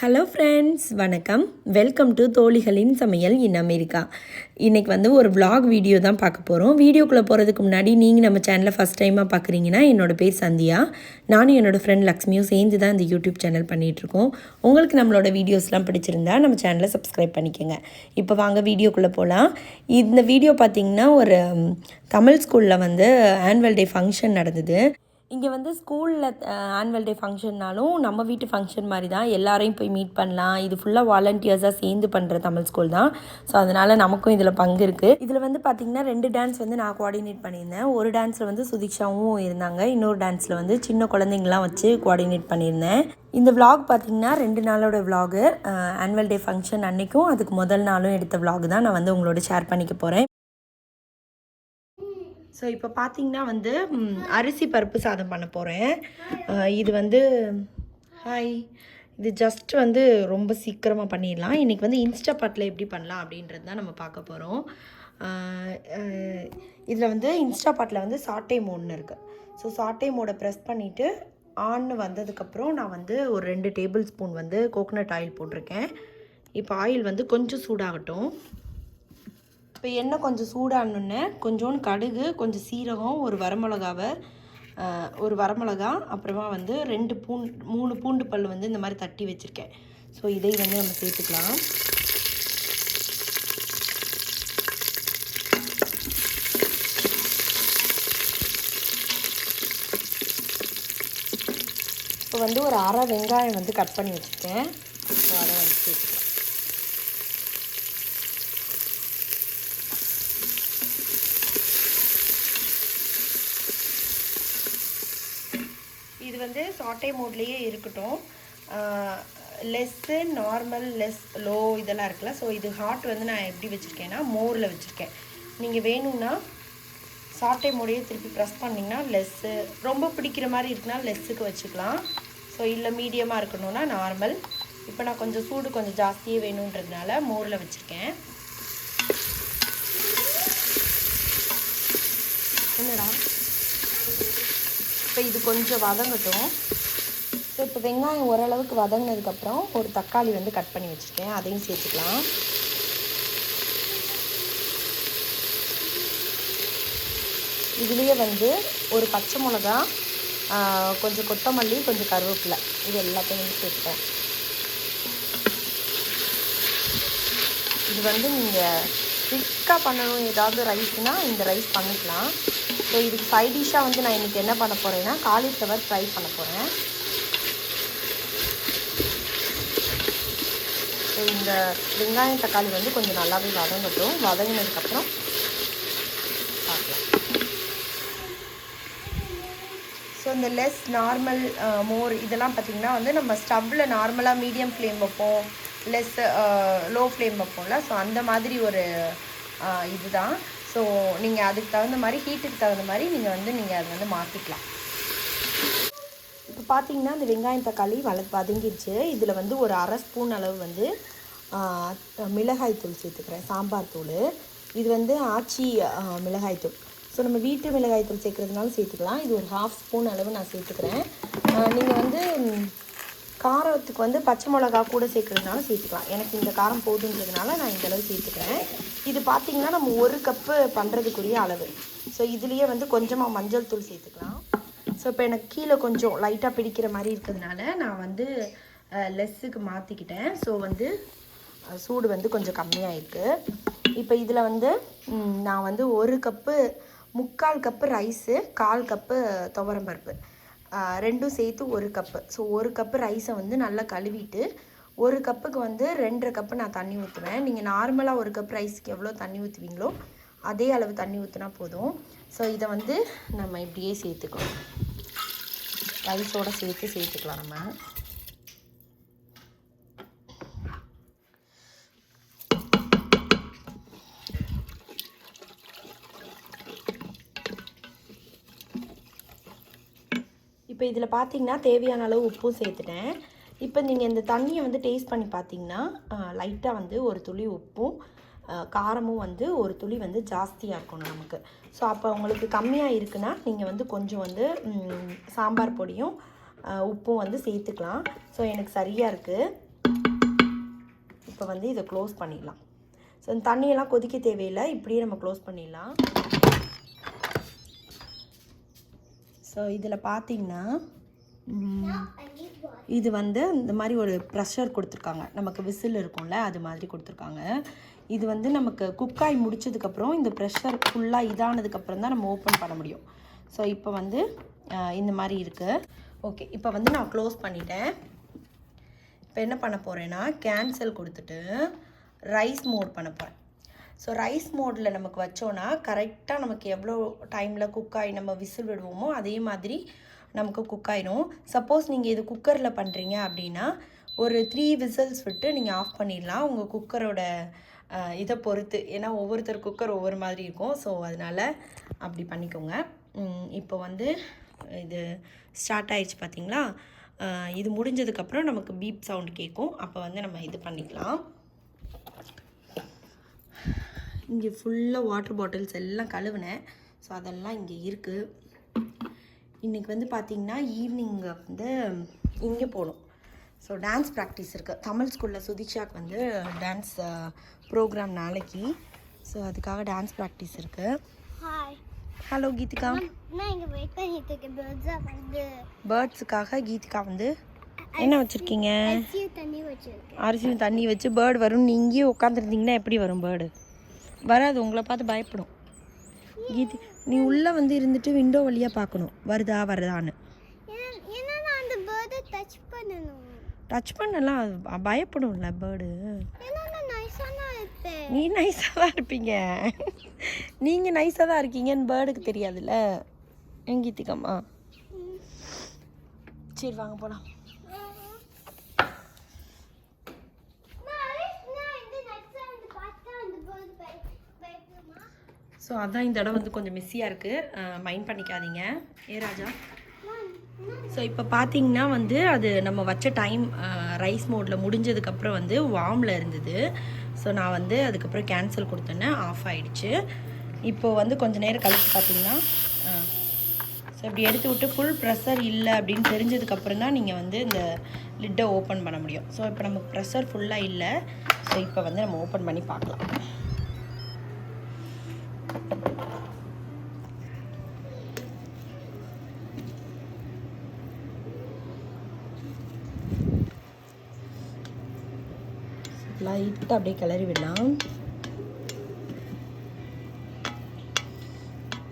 Hello friends, வணக்கம். Welcome to தோழிகளின் சமையல் in America. இன்றைக்கி ஒரு vlog வீடியோ தான் பார்க்க போகிறோம். வீடியோக்குள்ளே போகிறதுக்கு முன்னாடி நீங்கள் நம்ம சேனலை ஃபஸ்ட் டைமாக பார்க்குறீங்கன்னா, என்னோடய பேர் சந்தியா. நானும் என்னோடய ஃப்ரெண்ட் லக்ஷ்மியும் சேர்ந்து தான் இந்த யூடியூப் சேனல் பண்ணிகிட்ருக்கோம். உங்களுக்கு நம்மளோட வீடியோஸ்லாம் பிடிச்சிருந்தா நம்ம சேனலை சப்ஸ்கிரைப் பண்ணிக்கோங்க. இப்போ வாங்க வீடியோக்குள்ளே போகலாம். இந்த வீடியோ பார்த்திங்கன்னா ஒரு தமிழ் ஸ்கூலில் ஆனுவல் டே ஃபங்க்ஷன் நடந்தது. இங்கே ஸ்கூலில் ஆனுவல் டே ஃபங்க்ஷன்னாலும் நம்ம வீட்டு ஃபங்க்ஷன் மாதிரி தான், எல்லாரையும் போய் மீட் பண்ணலாம். இது ஃபுல்லாக வாலண்டியர்ஸாக சேர்ந்து பண்ணுற தமிழ் ஸ்கூல் தான். ஸோ அதனால் நமக்கும் இதில் பங்கு இருக்குது. இதில் பார்த்திங்கன்னா 2 டான்ஸ் நான் கோஆர்டினேட் பண்ணியிருந்தேன். ஒரு டான்ஸில் சுதீக்ஷாவும் இருந்தாங்க. இன்னொரு டான்ஸில் சின்ன குழந்தைங்களாம் வச்சு கோஆர்டினேட் பண்ணியிருந்தேன். இந்த விலாக் பார்த்திங்கன்னா 2 நாளோட விலாகு. ஆனுவல் டே ஃபங்க்ஷன் அன்றைக்கும் அதுக்கு முதல் நாளும் எடுத்த விலாக் தான் நான் உங்களோட ஷேர் பண்ணிக்க போகிறேன். ஸோ இப்போ பார்த்திங்கன்னா அரிசி பருப்பு சாதம் பண்ண போகிறேன். இது ஹாய், இது ஜஸ்ட் ரொம்ப சீக்கிரமாக பண்ணிடலாம். இன்றைக்கி இன்ஸ்டா பாட்டில் எப்படி பண்ணலாம் அப்படின்றது தான் நம்ம பார்க்க போகிறோம். இதில் இன்ஸ்டா பாட்டில் சாட்டே மோட்னு இருக்குது. ஸோ சாட்டே மோடை ப்ரெஸ் பண்ணிவிட்டு ஆன்னு வந்ததுக்கப்புறம் நான் ஒரு 2 டேபிள் ஸ்பூன் கோகோனட் ஆயில் போட்டிருக்கேன். இப்போ ஆயில் கொஞ்சம் சூடாகட்டும். இப்போ எண்ணெய் கொஞ்சம் சூடானோடனே கொஞ்சோண்டு கடுகு, கொஞ்சம் சீரகம், ஒரு வரமிளகா, அப்புறமா 3 பூண்டு பல் இந்த மாதிரி தட்டி வச்சுருக்கேன். ஸோ இதை நம்ம சேர்த்துக்கலாம். இப்போ ஒரு அரை வெங்காயம் கட் பண்ணி வச்சுருக்கேன். ஸோ அதை சேர்த்துக்கலாம். இது சாட்டே மோட்லேயே இருக்கட்டும். லெஸ்ஸு, நார்மல், லோ இதெல்லாம் இருக்குல்ல. ஸோ இது ஹாட் நான் எப்படி வச்சுருக்கேன்னா மோரில் வச்சுருக்கேன். நீங்கள் வேணும்னா சாட்டே மோடையே திருப்பி ப்ரெஸ் பண்ணிங்கன்னா லெஸ்ஸு, ரொம்ப பிடிக்கிற மாதிரி இருக்குன்னா லெஸ்ஸுக்கு வச்சுக்கலாம். ஸோ இல்லை மீடியமாக இருக்கணும்னா நார்மல். இப்போ நான் கொஞ்சம் சூடு கொஞ்சம் ஜாஸ்தியே வேணுன்றதுனால மோரில் வச்சுருக்கேன். என்னடா இப்போ இது கொஞ்சம் வதங்கட்டும். ஸோ இப்போ வெங்காயம் ஓரளவுக்கு வதங்கினதுக்கப்புறம் ஒரு தக்காளி கட் பண்ணி வச்சுருக்கேன், அதையும் சேர்த்துக்கலாம். இதுலேயே ஒரு பச்சை மிளகா, கொஞ்சம் கொத்தமல்லி, கொஞ்சம் கருவேப்பிலை, இது எல்லாத்தையும் சேர்த்துட்டேன். இது நீங்கள் திக்காக பண்ணணும் ஏதாவது ரைஸ்னால் இந்த ரைஸ் பண்ணிக்கலாம். ஸோ இதுக்கு சைட் டிஷ்ஷாக நான் இன்றைக்கி என்ன பண்ண போகிறேன்னா காலிஃப்ளவர் ஃப்ரை பண்ண போகிறேன். ஸோ இந்த வெங்காயம் தக்காளி கொஞ்சம் நல்லாவே வதங்கட்டும். வதங்கினதுக்கப்புறம் பார்க்கலாம். ஸோ இந்த லெஸ், நார்மல், மோர் இதெல்லாம் பார்த்திங்கன்னா நம்ம ஸ்டவ்வில் நார்மலாக மீடியம் ஃப்ளேம் வைப்போம், லெஸ் லோ ஃப்ளேம் வைப்போம்ல. ஸோ அந்த மாதிரி ஒரு இதுதான். ஸோ நீங்கள் அதுக்கு தகுந்த மாதிரி, ஹீட்டுக்கு தகுந்த மாதிரி நீங்கள் அதை மாற்றிக்கலாம். இப்போ பார்த்தீங்கன்னா இந்த வெங்காயம் தக்காளி வதங்கிடுச்சு. இதில் ஒரு அரை ஸ்பூன் அளவு மிளகாய் தூள் சேர்த்துக்கிறேன், சாம்பார் தூள். இது ஆச்சி மிளகாய் தூள். ஸோ நம்ம வீட்டு மிளகாய் தூள் சேர்க்குறதுனாலும் சேர்த்துக்கலாம். இது ஒரு 1/2 ஸ்பூன் அளவு நான் சேர்த்துக்கிறேன். நீங்கள் காரத்துக்கு பச்சை மிளகா கூட சேர்க்குறதுனால சேர்த்துக்கலாம். எனக்கு இந்த காரம் போதுன்றதுனால நான் இந்த அளவு சேர்த்துக்கிறேன். இது பார்த்திங்கன்னா நம்ம 1 கப்பு பண்ணுறதுக்குரிய அளவு. ஸோ இதுலேயே கொஞ்சமாக மஞ்சள் தூள் சேர்த்துக்கலாம். ஸோ இப்போ எனக்கு கீழே கொஞ்சம் லைட்டாக பிடிக்கிற மாதிரி இருக்கிறதுனால நான் லெஸ்ஸுக்கு மாற்றிக்கிட்டேன். ஸோ சூடு கொஞ்சம் கம்மியாக இருக்குது. இப்போ இதில் நான் 1 கப்பு, 3/4 கப்பு ரைஸு, 1/4 கப்பு துவரம்பருப்பு, ரெண்டும் சேர்த்து 1 கப்பு. ஸோ 1 கப்பு ரைஸை நல்லா கழுவிட்டு 1 கப்புக்கு 2.5 கப்பு நான் தண்ணி ஊற்றுவேன். நீங்கள் நார்மலாக 1 கப் ரைஸ்க்கு எவ்வளோ தண்ணி ஊற்றுவீங்களோ அதே அளவு தண்ணி ஊற்றினா போதும். ஸோ இதை நம்ம இப்படியே சேர்த்துக்கலாம், ரைஸோடு சேர்த்துக்கலாம் நம்ம. இப்போ இதில் பார்த்தீங்கன்னா தேவையான அளவு உப்பும் சேர்த்துட்டேன். இப்போ நீங்கள் இந்த தண்ணியை டேஸ்ட் பண்ணி பார்த்தீங்கன்னா லைட்டாக ஒரு துளி உப்பும் காரமும் ஒரு துளி ஜாஸ்தியாக இருக்கணும் நமக்கு. ஸோ அப்போ உங்களுக்கு கம்மியாக இருக்குன்னா நீங்கள் கொஞ்சம் சாம்பார் பொடியும் உப்பும் சேர்த்துக்கலாம். ஸோ எனக்கு சரியாக இருக்குது. இப்போ வந்து இதை க்ளோஸ் பண்ணிடலாம். ஸோ இந்த தண்ணியெல்லாம் கொதிக்க தேவையில்லை, இப்படியே நம்ம க்ளோஸ் பண்ணிடலாம். ஸோ இதில் பார்த்திங்கன்னா இது வந்து இந்த மாதிரி ஒரு ப்ரெஷர் கொடுத்துருக்காங்க, நமக்கு விசில் இருக்கும்ல அது மாதிரி கொடுத்துருக்காங்க. இது வந்து நமக்கு குக்காய் முடிச்சதுக்கப்புறம் இந்த ப்ரெஷர் ஃபுல்லாக இதானதுக்கப்புறம் தான் நம்ம ஓப்பன் பண்ண முடியும். ஸோ இப்போ வந்து இந்த மாதிரி இருக்குது. ஓகே, இப்போ வந்து நான் க்ளோஸ் பண்ணிட்டேன். இப்போ என்ன பண்ண போகிறேன்னா கேன்சல் கொடுத்துட்டு ரைஸ் மோட் பண்ண போகிறேன். ஸோ ரைஸ் மோடில் நமக்கு வச்சோன்னா கரெக்டாக நமக்கு எவ்வளோ டைமில் குக்காய் நம்ம விசில் விடுவோமோ அதே மாதிரி நமக்கு குக் ஆயிடும். சப்போஸ் நீங்கள் இது குக்கரில் பண்ணுறீங்க அப்படின்னா ஒரு 3 விசில்ஸ் விட்டு நீங்கள் ஆஃப் பண்ணிடலாம், உங்கள் குக்கரோட இதை பொறுத்து. ஏன்னா ஒவ்வொருத்தர் குக்கர் ஒவ்வொரு மாதிரி இருக்கும். ஸோ அதனால் அப்படி பண்ணிக்கோங்க. இப்போ வந்து இது ஸ்டார்ட் ஆயிடுச்சு பார்த்தீங்களா? இது முடிஞ்சதுக்கப்புறம் நமக்கு பீப் சவுண்ட் கேட்கும். அப்போ வந்து நம்ம இது பண்ணிக்கலாம். இங்கே ஃபுல்லாக வாட்டர் பாட்டில்ஸ் எல்லாம் கழுவினேன். ஸோ அதெல்லாம் இங்கே இருக்குது. இன்றைக்கி வந்து பார்த்திங்கன்னா ஈவினிங் வந்து இங்கே போகணும். ஸோ டான்ஸ் ப்ராக்டிஸ் இருக்குது தமிழ் ஸ்கூலில். சுதிஷாக்கு வந்து டான்ஸ் ப்ரோக்ராம் நாளைக்கு. ஸோ அதுக்காக டான்ஸ் ப்ராக்டிஸ் இருக்குது. ஹலோ கீதிகா. நான் இங்கே வெயிட் பண்ணிட்டு இருக்கேன். பேர்ட்ஸுக்காக கீதிகா வந்து என்ன வச்சுருக்கீங்க? அரிசியும் தண்ணி வச்சு பேர்டு வரும். நீங்கள் இங்கேயே உட்காந்துருந்தீங்கன்னா எப்படி வரும்? பேர்டு வராது, உங்களை பார்த்து பயப்படும். கீதி, நீ உள்ளே வந்து இருந்துட்டு விண்டோ வழியாக பார்க்கணும் வருதான்னு. டச் பண்ணலாம், பயப்படும்ல பேர்டு. நீ நைஸாக தான் இருப்பீங்க, நீங்கள் நைஸாக தான் இருக்கீங்கன்னு பேர்டுக்கு தெரியாதுல்ல. எங்கீத்திக்கம்மா சரி வாங்க போகலாம். ஸோ அதான் இந்த இடம் வந்து கொஞ்சம் மெஸ்ஸியாக இருக்குது, மைண்ட் பண்ணிக்காதீங்க. ராஜா. ஸோ இப்போ பார்த்தீங்கன்னா வந்து அது நம்ம வச்ச டைம் ரைஸ் மோடில் முடிஞ்சதுக்கப்புறம் வந்து வார்மில் இருந்தது. ஸோ நான் வந்து அதுக்கப்புறம் கேன்சல் கொடுத்தேன்னே ஆஃப் ஆகிடுச்சு. இப்போது வந்து கொஞ்சம் நேரம் கழிச்சு பார்த்தீங்கன்னா ஸோ இப்படி எடுத்து விட்டு ஃபுல் ப்ரெஷர் இல்லை அப்படின்னு தெரிஞ்சதுக்கப்புறம் தான் நீங்கள் வந்து இந்த லிட்டை ஓப்பன் பண்ண முடியும். ஸோ இப்போ நமக்கு ப்ரெஷர் ஃபுல்லாக இல்லை. ஸோ இப்போ வந்து நம்ம ஓப்பன் பண்ணி பார்க்கலாம். லைட்டாக அப்படியே கிளறி விடலாம்.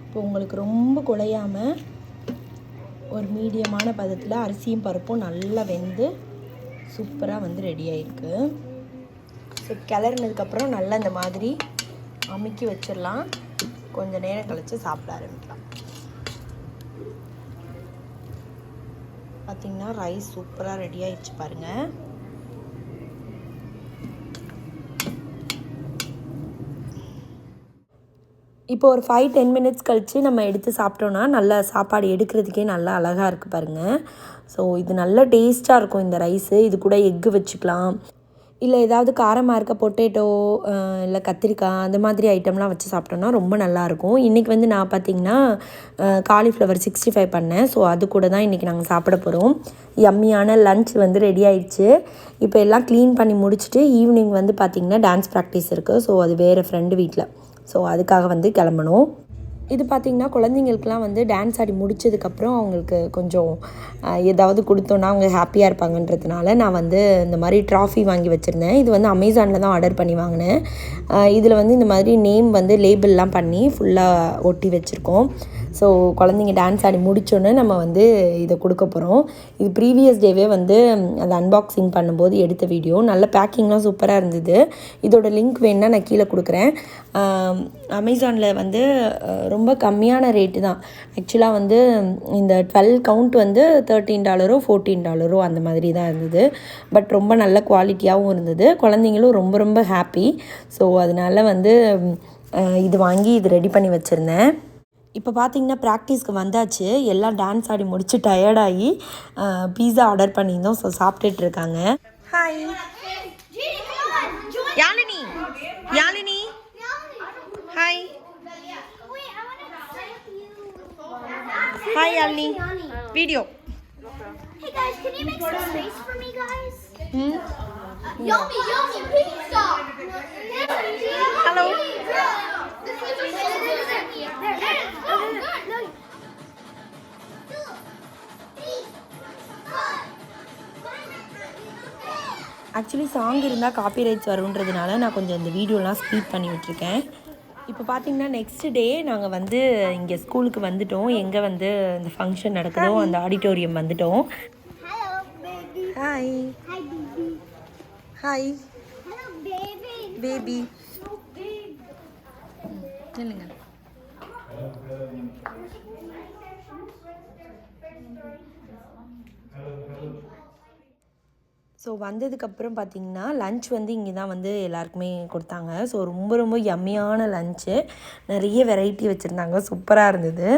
இப்போ உங்களுக்கு ரொம்ப குழையாமல் ஒரு மீடியமான பதத்தில் அரிசியும் பருப்பும் நல்லா வெந்து சூப்பராக வந்து ரெடி ஆகிருக்கு. ஸோ கிளறினதுக்கப்புறம் நல்லா இந்த மாதிரி அமுக்கி வச்சிடலாம். கொஞ்சம் நேரம் கழித்து சாப்பிட ஆரம்பிக்கலாம். பார்த்திங்கன்னா ரைஸ் சூப்பராக ரெடி ஆகிடுச்சு பாருங்கள். இப்போ ஒரு 5-10 மினிட்ஸ் கழித்து நம்ம எடுத்து சாப்பிட்டோன்னா நல்லா சாப்பாடு எடுக்கிறதுக்கே நல்லா அழகாக இருக்குது பாருங்கள். ஸோ இது நல்ல டேஸ்ட்டாக இருக்கும் இந்த ரைஸு. இது கூட எக்கு வச்சுக்கலாம், இல்லை ஏதாவது காரமாக இருக்க பொட்டேட்டோ இல்லை கத்திரிக்காய் அந்த மாதிரி ஐட்டம்லாம் வச்சு சாப்பிட்டோன்னா ரொம்ப நல்லாயிருக்கும். இன்றைக்கி வந்து நான் பார்த்திங்கன்னா காலிஃப்ளவர் 65 பண்ணேன். ஸோ அது கூட தான் இன்றைக்கி நாங்கள் சாப்பிட போகிறோம். யம்மியான லன்ச் வந்து ரெடி ஆயிடுச்சு. இப்போ எல்லாம் க்ளீன் பண்ணி முடிச்சுட்டு ஈவினிங் வந்து பார்த்திங்கன்னா டான்ஸ் ப்ராக்டிஸ் இருக்குது. ஸோ அது வேறு ஃப்ரெண்டு வீட்டில். ஸோ அதுக்காக வந்து கிளம்பணும். இது பார்த்திங்கன்னா குழந்தைங்களுக்குலாம் வந்து டான்ஸ் ஆடி முடித்ததுக்கப்புறம் அவங்களுக்கு கொஞ்சம் ஏதாவது கொடுத்தோன்னா அவங்க ஹாப்பியாக இருப்பாங்கன்றதுனால நான் வந்து இந்த மாதிரி ட்ராஃபி வாங்கி வச்சுருந்தேன். இது வந்து அமேசானில் தான் ஆர்டர் பண்ணி வாங்கினேன். இதில் வந்து இந்த மாதிரி நேம் வந்து லேபிள்லாம் பண்ணி ஃபுல்லாக ஒட்டி வச்சுருக்கோம். ஸோ குழந்தைங்க டான்ஸ் ஆடி முடித்தோன்னே நம்ம வந்து இதை கொடுக்க போகிறோம். இது ப்ரீவியஸ் டேவே வந்து அதை அன்பாக்சிங் பண்ணும்போது எடுத்த வீடியோ. நல்ல பேக்கிங்லாம் சூப்பராக இருந்தது. இதோட லிங்க் வேணுன்னா நான் கீழே கொடுக்குறேன். அமேசானில் வந்து ரொம்ப கம்மியான ரேட்டு தான். ஆக்சுவலாக வந்து இந்த 12 கவுண்ட் வந்து $13 $14 அந்த மாதிரி தான் இருந்தது. பட் ரொம்ப நல்ல குவாலிட்டியாகவும் இருந்தது. குழந்தைங்களும் ரொம்ப ரொம்ப ஹாப்பி. ஸோ அதனால் வந்து இது வாங்கி இது ரெடி பண்ணி வச்சுருந்தேன். இப்போ பார்த்திங்கன்னா ப்ராக்டிஸ்க்கு வந்தாச்சு. எல்லாம் டான்ஸ் ஆடி முடிச்சு டயர்டாகி பீஸா ஆர்டர் பண்ணியிருந்தோம். ஸோ சாப்பிட்டுட்டு இருக்காங்க. Hi Yazhini. Yazhini hi. Hi, Alni. Video. Hey guys, can you make some space for me, guys? Yummy pizza. Hello. Actually song இருந்தால் காப்பிரைட்ஸ் வருன்றதுனால நான் கொஞ்சம் இந்த வீடியோலாம் ஸ்பீட் பண்ணி விட்டுருக்கேன். இப்போ பார்த்தீங்கன்னா நெக்ஸ்ட் டே நாங்கள் வந்து இங்கே ஸ்கூலுக்கு வந்துட்டோம். எங்கே வந்து இந்த ஃபங்க்ஷன் நடக்குதோ அந்த ஆடிட்டோரியம் வந்துட்டோம். Hello, baby. Hi Hi, baby. Hi Hello, baby. Baby So big. சொல்லுங்க. ஸோ வந்ததுக்கப்புறம் பார்த்திங்கன்னா லன்ச் வந்து இங்கே தான் வந்து எல்லாருக்குமே கொடுத்தாங்க. ஸோ ரொம்ப ரொம்ப யம்மியான லன்ச்சு, நிறைய வெரைட்டி வச்சுருந்தாங்க, சூப்பராக இருந்தது.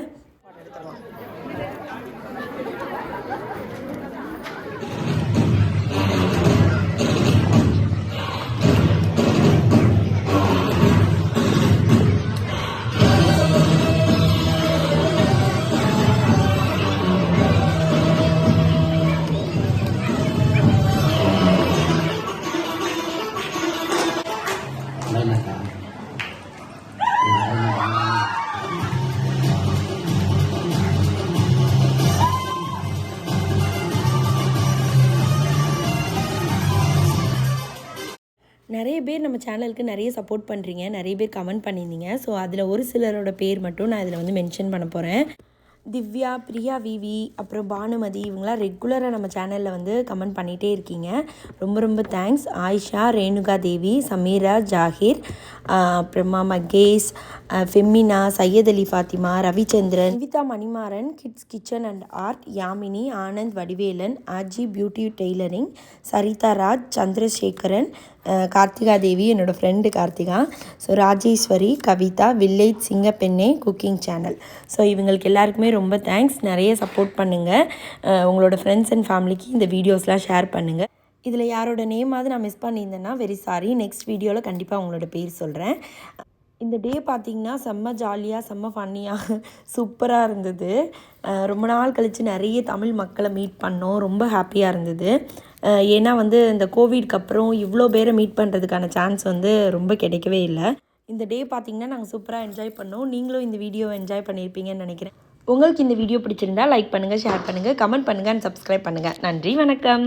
நிறைய பேர் நம்ம சேனலுக்கு நிறைய சப்போர்ட் பண்ணுறீங்க, நிறைய பேர் கமெண்ட் பண்ணியிருந்தீங்க. ஸோ அதில் ஒரு சிலரோட பேர் மட்டும் நான் இதில் வந்து மென்ஷன் பண்ண போகிறேன். திவ்யா, பிரியா விவி, அப்புறம் பானுமதி, இவங்களாம் ரெகுலராக நம்ம சேனலில் வந்து கமெண்ட் பண்ணிகிட்டே இருக்கீங்க. ரொம்ப ரொம்ப தேங்க்ஸ். ஆயிஷா, ரேணுகா தேவி, சமீரா, ஜாகிர், அப்புறமா Mahesh, Femina, Syed Ali Fatima, Ravichandran, Nivitha Manimaran, kids kitchen and art, Yamini, Anand Vadivelan, Aji beauty tailoring, Saritha Raj, Chandrasekaran, Karthika Devi, என்னோடய friend Karthika, so Rajeswari, Kavitha, village Singappenne cooking channel. So இவங்களுக்கு எல்லாருக்குமே ரொம்ப தேங்க்ஸ். நிறைய சப்போர்ட் பண்ணுங்கள். உங்களோட ஃப்ரெண்ட்ஸ் அண்ட் ஃபேமிலிக்கு இந்த வீடியோஸ்லாம் ஷேர் பண்ணுங்கள். இதில் யாரோட நேமாவது நான் மிஸ் பண்ணியிருந்தேன்னா வெரி சாரி. நெக்ஸ்ட் வீடியோவில் கண்டிப்பாக உங்களோட பேர் சொல்கிறேன். இந்த டே பார்த்திங்கன்னா செம்ம ஜாலியாக, செம்ம ஃபன்னியாக, சூப்பராக இருந்தது. ரொம்ப நாள் கழித்து நிறைய தமிழ் மக்களை மீட் பண்ணோம். ரொம்ப ஹாப்பியாக இருந்தது. ஏன்னா வந்து இந்த கோவிட்க்கு அப்புறம் இவ்வளோ பேரை மீட் பண்ணுறதுக்கான சான்ஸ் வந்து ரொம்ப கிடைக்கவே இல்லை. இந்த டே பார்த்திங்கன்னா நாங்கள் சூப்பராக என்ஜாய் பண்ணோம். நீங்களும் இந்த வீடியோவை என்ஜாய் பண்ணியிருப்பீங்கன்னு நினைக்கிறேன். உங்களுக்கு இந்த வீடியோ பிடிச்சிருந்தா லைக் பண்ணுங்கள், ஷேர் பண்ணுங்கள், கமெண்ட் பண்ணுங்கள் அண்ட் சப்ஸ்கிரைப் பண்ணுங்கள். நன்றி, வணக்கம்.